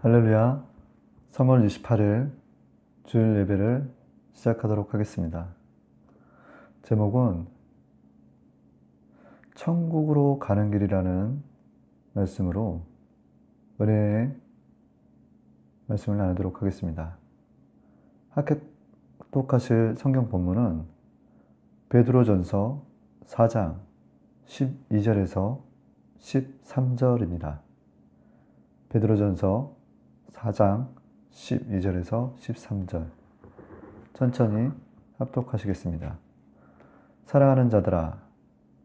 할렐루야. 3월 28일 주일 예배를 시작하도록 하겠습니다. 제목은 천국으로 가는 길이라는 말씀으로 은혜의 말씀을 나누도록 하겠습니다. 합독하실 성경 본문은 베드로전서 4장 12절에서 13절입니다. 베드로전서 4장 12절에서 13절 천천히 합독하시겠습니다. 사랑하는 자들아,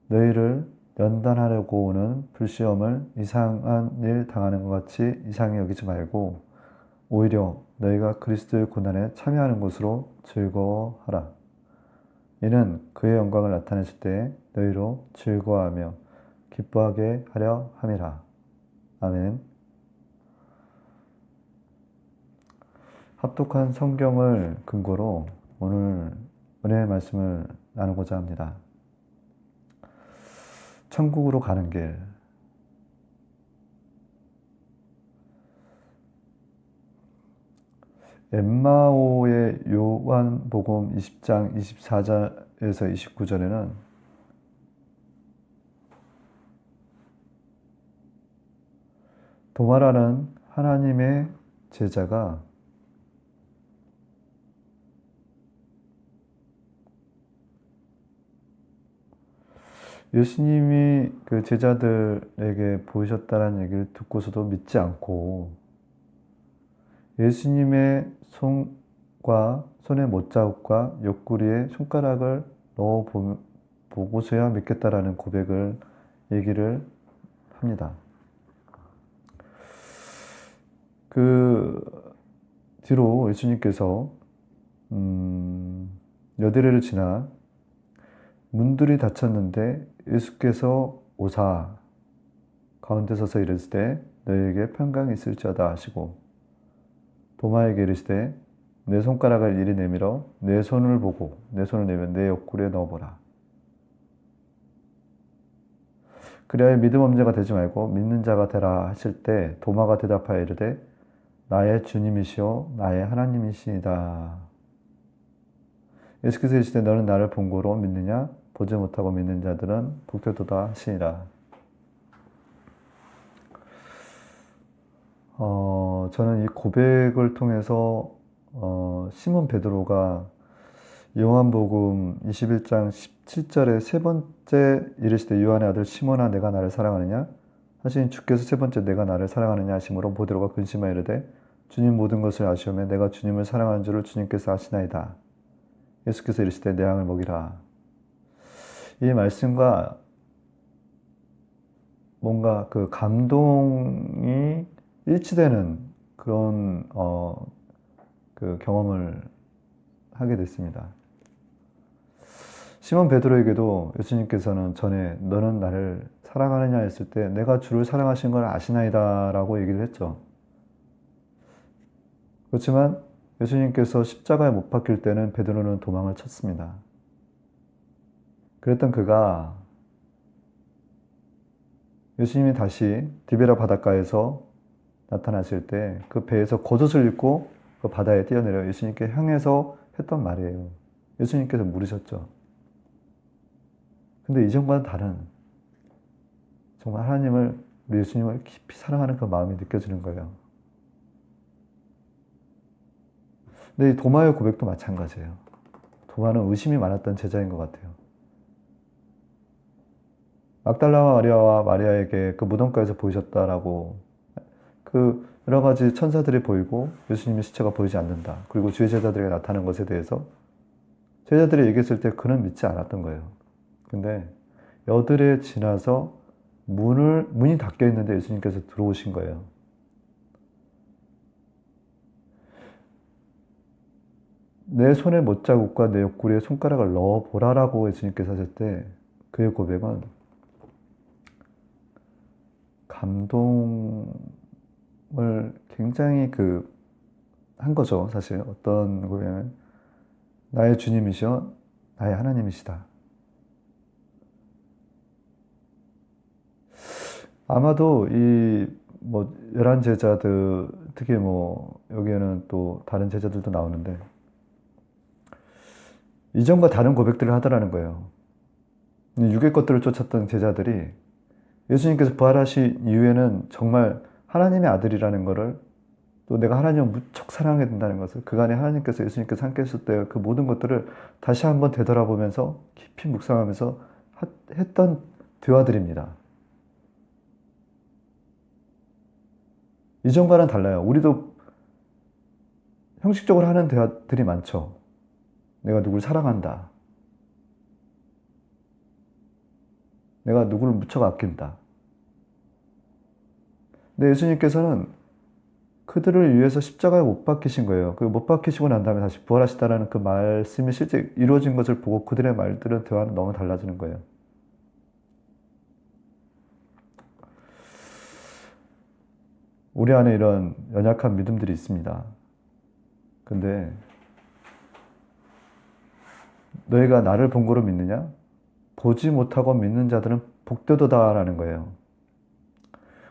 너희를 연단하려고 오는 불시험을 이상한 일 당하는 것 같이 이상히 여기지 말고 오히려 너희가 그리스도의 고난에 참여하는 것으로 즐거워하라. 이는 그의 영광을 나타내실 때 너희로 즐거워하며 기뻐하게 하려 함이라. 아멘. 합독한 성경을 근거로 오늘 은혜의 말씀을 나누고자 합니다. 천국으로 가는 길. 엠마오의 요한복음 20장 24절에서 29절에는 도마라는 하나님의 제자가 예수님이 그 제자들에게 보이셨다는 얘기를 듣고서도 믿지 않고 예수님의 손과 손의 못자국과 옆구리에 손가락을 넣어 보고서야 믿겠다라는 얘기를 합니다. 그 뒤로 예수님께서 여대례를 지나 문들이 닫혔는데 예수께서 오사 가운데 서서 이르시되 너희에게 평강이 있을지어다 하시고 도마에게 이르시되 내 손가락을 이리 내밀어 내 손을 보고 내 손을 내며 내 옆구리에 넣어보라. 그리하여 믿음 없는 자가 되지 말고 믿는 자가 되라 하실 때 도마가 대답하여 이르되 나의 주님이시오 나의 하나님이시이다. 예수께서 이르시되 너는 나를 본고로 믿느냐? 보지 못하고 믿는 자들은 복되도다 하시니라. 저는 이 고백을 통해서 시몬 베드로가 요한복음 21장 17절에 세 번째 이르시되 요한의 아들 시몬아 내가 나를 사랑하느냐? 하시니 주께서 세 번째 내가 나를 사랑하느냐 하심으로 베드로가 근심하여 이르되 주님 모든 것을 아시오매 내가 주님을 사랑하는 줄을 주님께서 아시나이다. 예수께서 이르시되 내 양을 먹이라. 이 말씀과 뭔가 그 감동이 일치되는 그런 그 경험을 하게 됐습니다. 시몬 베드로에게도 예수님께서는 전에 너는 나를 사랑하느냐 했을 때 내가 주를 사랑하신 걸 아시나이다 라고 얘기를 했죠. 그렇지만 예수님께서 십자가에 못 박힐 때는 베드로는 도망을 쳤습니다. 그랬던 그가 예수님이 다시 디베라 바닷가에서 나타나실 때 그 배에서 겉옷을 입고 그 바다에 뛰어내려 예수님께 향해서 했던 말이에요. 예수님께서 물으셨죠. 근데 이전과는 다른 정말 하나님을 우리 예수님을 깊이 사랑하는 그 마음이 느껴지는 거예요. 근데 이 도마의 고백도 마찬가지예요. 도마는 의심이 많았던 제자인 것 같아요. 막달라와 마리아와 마리아에게 그 무덤가에서 보이셨다라고 그 여러 가지 천사들이 보이고 예수님의 시체가 보이지 않는다. 그리고 주의 제자들에게 나타나는 것에 대해서 제자들이 얘기했을 때 그는 믿지 않았던 거예요. 근데 여드레 지나서 문이 닫혀 있는데 예수님께서 들어오신 거예요. 내 손에 못자국과 내 옆구리에 손가락을 넣어보라라고 예수님께서 하실 때 그의 고백은 감동을 굉장히 한 거죠. 사실 어떤 고백은 나의 주님이시여 나의 하나님이시다. 아마도 이 뭐 열한 제자들 특히 뭐 여기에는 또 다른 제자들도 나오는데 이전과 다른 고백들을 하더라는 거예요. 육의 것들을 쫓았던 제자들이 예수님께서 부활하신 이후에는 정말 하나님의 아들이라는 것을 또 내가 하나님을 무척 사랑하게 된다는 것을 그간에 하나님께서 예수님께서 함께 했을 때 그 모든 것들을 다시 한번 되돌아보면서 깊이 묵상하면서 했던 대화들입니다. 이전과는 달라요. 우리도 형식적으로 하는 대화들이 많죠. 내가 누굴 사랑한다. 내가 누구를 무척 아낀다. 근데 예수님께서는 그들을 위해서 십자가에 못 박히신 거예요. 그 못 박히시고 난 다음에 다시 부활하시다라는 그 말씀이 실제 이루어진 것을 보고 그들의 말들은 대화는 너무 달라지는 거예요. 우리 안에 이런 연약한 믿음들이 있습니다. 근데 너희가 나를 본 거로 믿느냐? 보지 못하고 믿는 자들은 복되도다라는 거예요.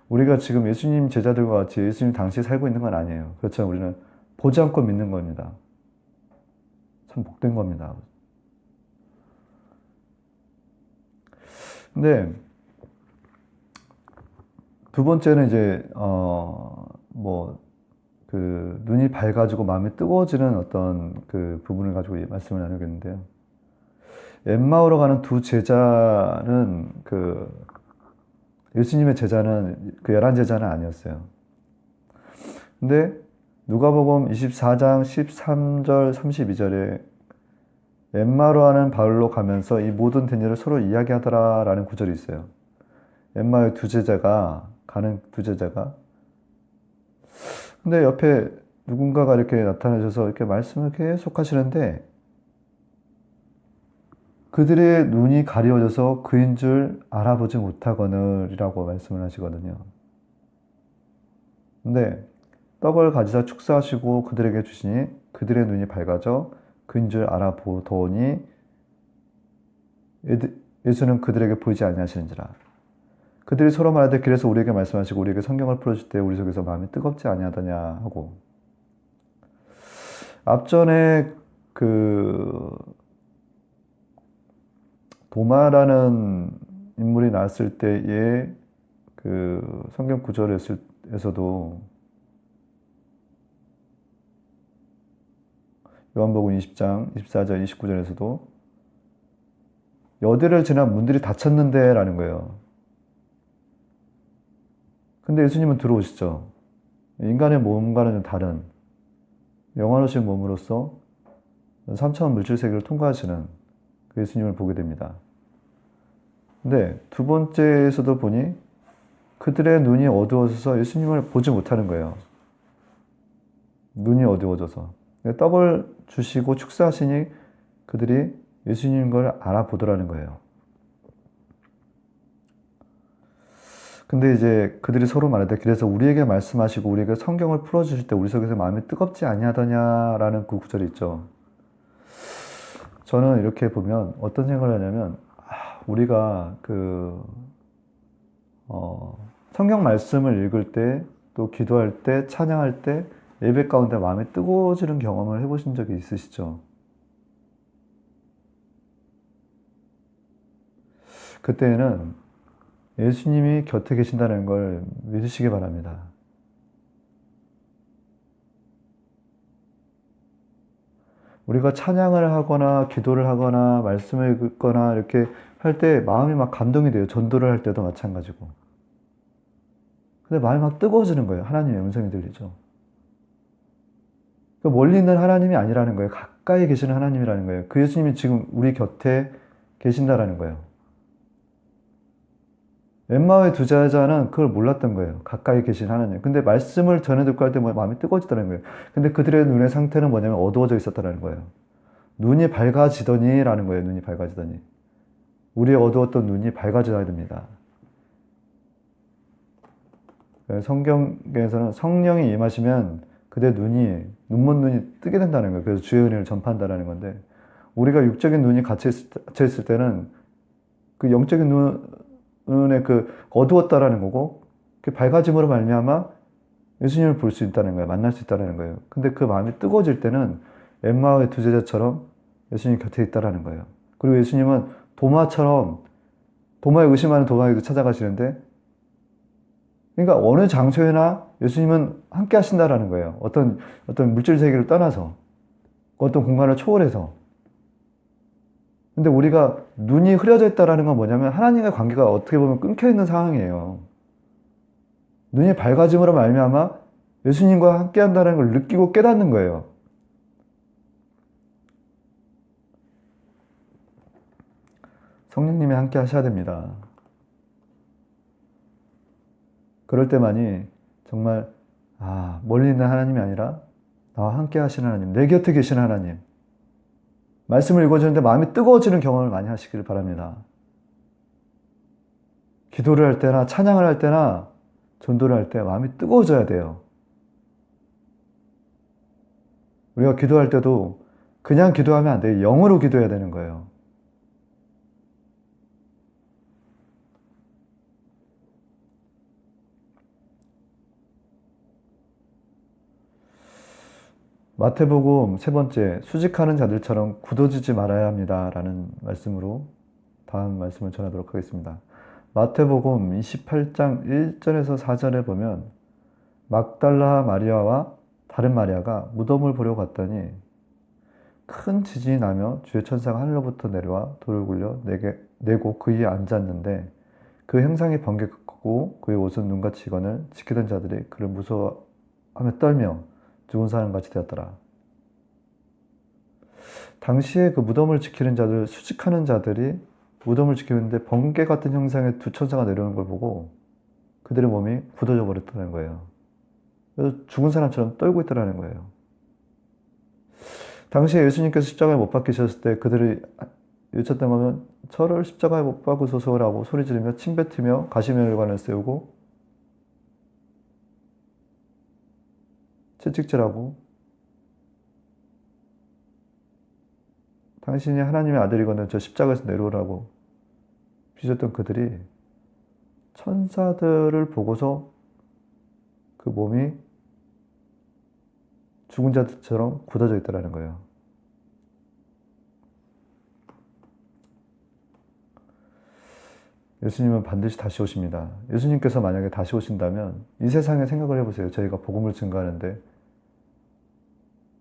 우리가 지금 예수님 제자들과 같이 예수님 당시에 살고 있는 건 아니에요. 그렇죠? 우리는 보지 않고 믿는 겁니다. 참 복된 겁니다. 근데 두 번째는 이제 뭐 그 눈이 밝아지고 마음이 뜨거워지는 어떤 그 부분을 가지고 말씀을 나누겠는데요. 엠마오로 가는 두 제자는 그 예수님의 제자는 그 11제자는 아니었어요. 근데 누가복음 24장 13절 32절에 엠마로 하는 바울로 가면서 이 모든 된 일을 서로 이야기하더라라는 구절이 있어요. 엠마의 두 제자가 가는 두 제자가 근데 옆에 누군가가 이렇게 나타나셔서 이렇게 말씀을 계속 하시는데 그들의 눈이 가려져서 그인 줄 알아보지 못하거늘이라고 말씀을 하시거든요. 근데 떡을 가지사 축사하시고 그들에게 주시니 그들의 눈이 밝아져 그인 줄 알아보더니 예수는 그들에게 보이지 아니하시는지라. 그들이 서로 말하되 길에서 우리에게 말씀하시고 우리에게 성경을 풀어줄 때 우리 속에서 마음이 뜨겁지 아니하더냐 하고 앞전에 그 도마라는 인물이 나왔을 때의 그 성경 구절에서도 요한복음 20장 24절 29절에서도 여대를 지나 문들이 닫혔는데 라는 거예요. 근데 예수님은 들어오시죠. 인간의 몸과는 좀 다른 영원하신 몸으로서 3차원 물질 세계를 통과하시는 그 예수님을 보게 됩니다. 근데 두 번째에서도 보니 그들의 눈이 어두워져서 예수님을 보지 못하는 거예요. 눈이 어두워져서. 떡을 주시고 축사하시니 그들이 예수님 걸 알아보더라는 거예요. 근데 이제 그들이 서로 말하되 그래서 우리에게 말씀하시고 우리에게 성경을 풀어주실 때 우리 속에서 마음이 뜨겁지 아니하더냐라는 그 구절이 있죠. 저는 이렇게 보면 어떤 생각을 하냐면 우리가 성경 말씀을 읽을 때 또 기도할 때 찬양할 때 예배 가운데 마음이 뜨거워지는 경험을 해보신 적이 있으시죠? 그때는 예수님이 곁에 계신다는 걸 믿으시기 바랍니다. 우리가 찬양을 하거나 기도를 하거나 말씀을 읽거나 이렇게 할 때 마음이 막 감동이 돼요. 전도를 할 때도 마찬가지고. 근데 마음이 막 뜨거워지는 거예요. 하나님의 음성이 들리죠. 그러니까 멀리 있는 하나님이 아니라는 거예요. 가까이 계시는 하나님이라는 거예요. 그 예수님이 지금 우리 곁에 계신다라는 거예요. 엠마오의 두 제자는 그걸 몰랐던 거예요. 가까이 계신 하나님. 근데 말씀을 전해 듣고 할 때 마음이 뜨거워지더라는 거예요. 근데 그들의 눈의 상태는 뭐냐면 어두워져 있었다는 거예요. 눈이 밝아지더니 라는 거예요. 눈이 밝아지더니. 우리의 어두웠던 눈이 밝아져야 됩니다. 성경에서는 성령이 임하시면 그대 눈먼 눈이 뜨게 된다는 거예요. 그래서 주의 은혜를 전파한다는 건데, 우리가 육적인 눈이 갇혀있을 때는 그 영적인 눈의 그 어두웠다라는 거고, 그 밝아짐으로 말미암아 예수님을 볼 수 있다는 거예요. 만날 수 있다는 거예요. 근데 그 마음이 뜨거워질 때는 엠마오의 두 제자처럼 예수님 곁에 있다라는 거예요. 그리고 예수님은 도마처럼 도마에 의심하는 도마에도 찾아가시는데, 그러니까 어느 장소에나 예수님은 함께 하신다라는 거예요. 어떤 물질 세계를 떠나서, 어떤 공간을 초월해서. 근데 우리가 눈이 흐려져 있다라는 건 뭐냐면 하나님과의 관계가 어떻게 보면 끊겨 있는 상황이에요. 눈이 밝아짐으로 말미암아 예수님과 함께 한다는 걸 느끼고 깨닫는 거예요. 성령님이 함께 하셔야 됩니다. 그럴 때만이 정말 멀리 있는 하나님이 아니라 나와 함께 하시는 하나님, 내 곁에 계신 하나님, 말씀을 읽어주는데 마음이 뜨거워지는 경험을 많이 하시길 바랍니다. 기도를 할 때나 찬양을 할 때나 전도를 할 때 마음이 뜨거워져야 돼요. 우리가 기도할 때도 그냥 기도하면 안 돼요. 영으로 기도해야 되는 거예요. 마태복음 세 번째, 수직하는 자들처럼 굳어지지 말아야 합니다. 라는 말씀으로 다음 말씀을 전하도록 하겠습니다. 마태복음 28장 1절에서 4절에 보면 막달라 마리아와 다른 마리아가 무덤을 보러 갔더니 큰 지진이 나며 주의 천사가 하늘로부터 내려와 돌을 굴려 내고 그 위에 앉았는데 그 형상이 번개같고 그의 옷은 눈같이 익거늘 지키던 자들이 그를 무서워하며 떨며 죽은 사람같이 되었더라. 당시에 그 무덤을 지키는 자들, 수직하는 자들이 무덤을 지키는데 번개 같은 형상의 두 천사가 내려오는 걸 보고 그들의 몸이 굳어져 버렸다는 거예요. 그래서 죽은 사람처럼 떨고 있더라는 거예요. 당시에 예수님께서 십자가에 못 박히셨을 때 그들이 외쳤던 거면 저를 십자가에 못 박으소서라고 소리 지르며 침뱉으며 가시면을관을 세우고 채찍질하고 당신이 하나님의 아들이거든 저 십자가에서 내려오라고 비셨던 그들이 천사들을 보고서 그 몸이 죽은 자들처럼 굳어져 있더라는 거예요. 예수님은 반드시 다시 오십니다. 예수님께서 만약에 다시 오신다면 이 세상에 생각을 해보세요. 저희가 복음을 증거하는데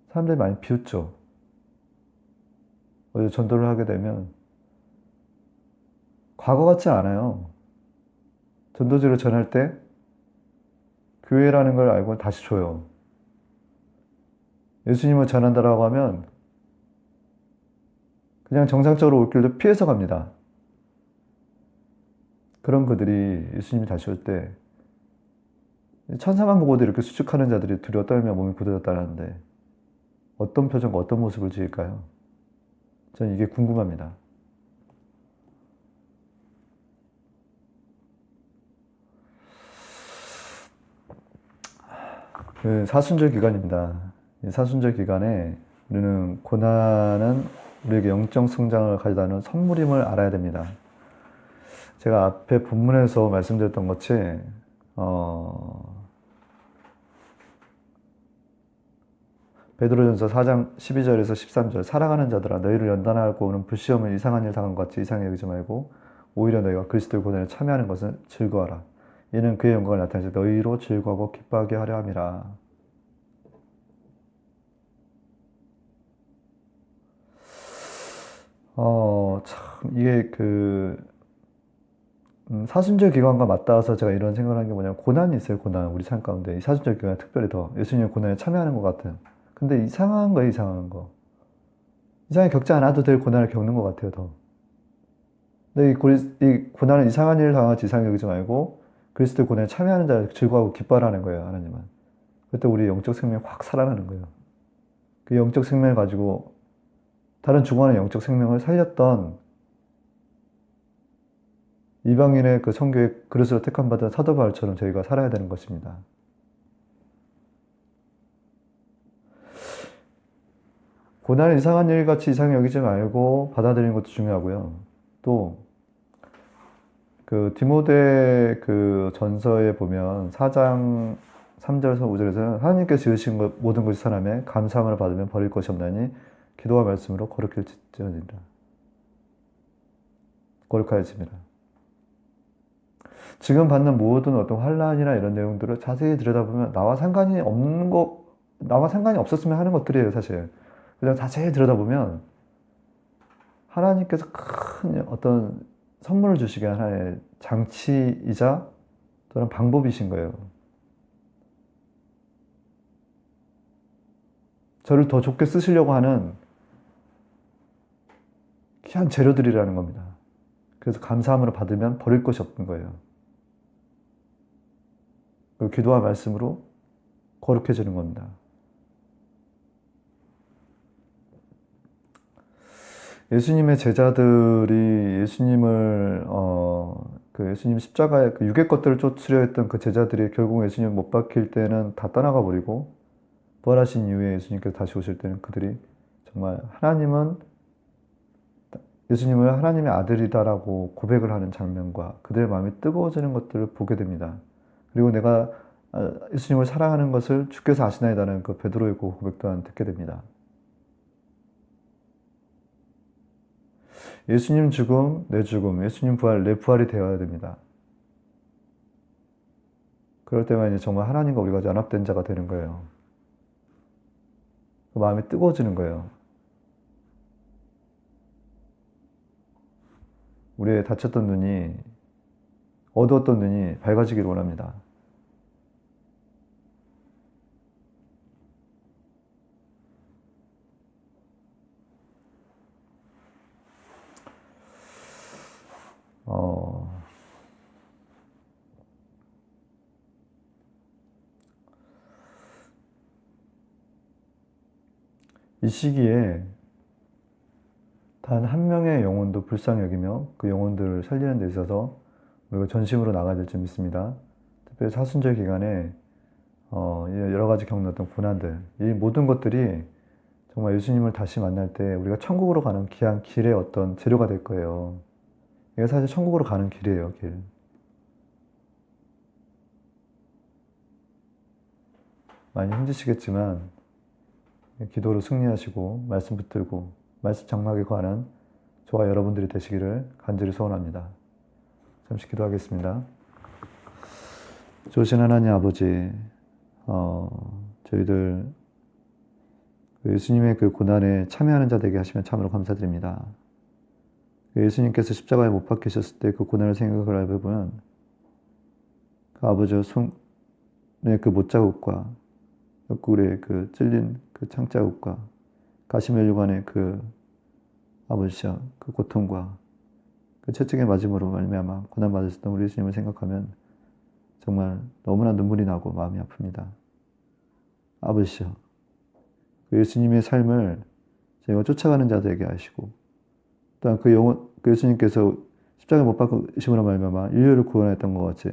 사람들이 많이 비웃죠. 어디 전도를 하게 되면 과거 같지 않아요. 전도지를 전할 때 교회라는 걸 알고 다시 줘요. 예수님을 전한다라고 하면 그냥 정상적으로 올 길도 피해서 갑니다. 그런 그들이 예수님이 다시 올 때 천사만 보고도 이렇게 수축하는 자들이 두려워 떨며 몸이 굳어졌다는데 어떤 표정과 어떤 모습을 지을까요? 저는 이게 궁금합니다. 사순절 기간입니다. 이 사순절 기간에 우리는 고난은 우리에게 영적 성장을 가져다는 선물임을 알아야 됩니다. 제가 앞에 본문에서 말씀드렸던 것이 베드로전서 4장 12절에서 13절 살아가는 자들아 너희를 연단하고 오는 불시험을 이상한 일 당한 것 같이 이상히 여기지 말고 오히려 너희가 그리스도의 고난에 참여하는 것은 즐거워하라. 이는 그의 영광을 나타내서 너희로 즐거워하고 기뻐하게 하려 함이라. 참 이게 사순절 기간과 맞닿아서 제가 이런 생각을 한 게 뭐냐면 고난이 있어요. 고난 우리 삶 가운데 이 사순절 기간에 특별히 더 예수님의 고난에 참여하는 것 같아요. 근데 이상한 거예요. 이상한 거. 이상하게 겪지 않아도 될 고난을 겪는 것 같아요. 더. 근데 이 고난은 이상한 일을 당하지 이상하게 여기지 말고 그리스도의 고난에 참여하는 자를 즐거워하고 기뻐하라는 거예요. 하나님은. 그때 우리의 영적 생명이 확 살아나는 거예요. 그 영적 생명을 가지고 다른 죽어가는 영적 생명을 살렸던 이방인의 그 선교의 그릇으로 택함받은 사도 바울처럼 저희가 살아야 되는 것입니다. 고난을 이상한 일같이 이상히 여기지 말고 받아들이는 것도 중요하고요. 또 그 디모데 그 전서에 보면 4장 3절에서 5절에서는 하나님께서 지으신 것 모든 것이 선하매 감사함을 받으면 버릴 것이 없나니 기도와 말씀으로 거룩해지니라. 거룩하여집니다. 지금 받는 모든 어떤 환란이나 이런 내용들을 자세히 들여다보면 나와 상관이 없었으면 하는 것들이에요, 사실. 그냥 자세히 들여다보면 하나님께서 큰 어떤 선물을 주시기 위한 하나의 장치이자 또는 방법이신 거예요. 저를 더 좋게 쓰시려고 하는 귀한 재료들이라는 겁니다. 그래서 감사함으로 받으면 버릴 것이 없는 거예요. 그 기도와 말씀으로 거룩해지는 겁니다. 예수님의 제자들이 예수님 십자가에 그 육의 것들을 쫓으려 했던 그 제자들이 결국 예수님 못 박힐 때는 다 떠나가 버리고 부활하신 이후에 예수님께서 다시 오실 때는 그들이 정말 예수님을 하나님의 아들이다라고 고백을 하는 장면과 그들의 마음이 뜨거워지는 것들을 보게 됩니다. 그리고 내가 예수님을 사랑하는 것을 주께서 아시나이다는 그 베드로의 고백 또한 듣게 됩니다. 예수님 죽음, 내 죽음, 예수님 부활, 내 부활이 되어야 됩니다. 그럴 때만 이제 정말 하나님과 우리가 연합된 자가 되는 거예요. 그 마음이 뜨거워지는 거예요. 우리의 다쳤던 눈이, 어두웠던 눈이 밝아지기를 원합니다. 이 시기에 단 한 명의 영혼도 불쌍히 여기며 그 영혼들을 살리는 데 있어서 우리가 전심으로 나가야 될 줄 믿습니다. 특별히 사순절 기간에 여러 가지 겪었던 고난들, 이 모든 것들이 정말 예수님을 다시 만날 때 우리가 천국으로 가는 귀한 길의 어떤 재료가 될 거예요. 이게 사실 천국으로 가는 길이에요, 길. 많이 힘드시겠지만 기도로 승리하시고 말씀 붙들고 말씀 장막에 관한 저와 여러분들이 되시기를 간절히 소원합니다. 잠시 기도하겠습니다. 좋으신 하나님 아버지, 저희들 예수님의 그 고난에 참여하는 자 되게 하시면 참으로 감사드립니다. 예수님께서 십자가에 못 박히셨을 때 그 고난을 생각을 해보면 그 아버지의 손의 그 못자국과 옆구리에 그 찔린 그 창자국과 가시면류관의 그 아버지여 그 고통과 그 채찍의 맞음으로 말미암아 고난 받으셨던 우리 예수님을 생각하면 정말 너무나 눈물이 나고 마음이 아픕니다. 아버지여 그 예수님의 삶을 저희가 쫓아가는 자 되게 하시고 또한 그 예수님께서 십자가에 못 박히심으로 말미암아 인류를 구원했던 것 같이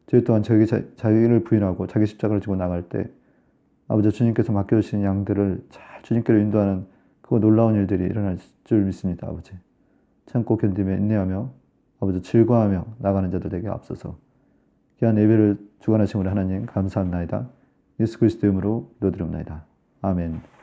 저희 또한 자기를 부인하고 자기 십자가를 지고 나갈 때 아버지 주님께서 맡겨주신 양들을 잘 주님께로 인도하는 그 놀라운 일들이 일어날 줄 믿습니다. 아버지 참고 견디며 인내하며 아버지 즐거워하며 나가는 자들에게 앞서서 귀한 예배를 주관하신 우리 하나님 감사합나이다. 예수 그리스도의 이름으로 기도드립니다. 아멘.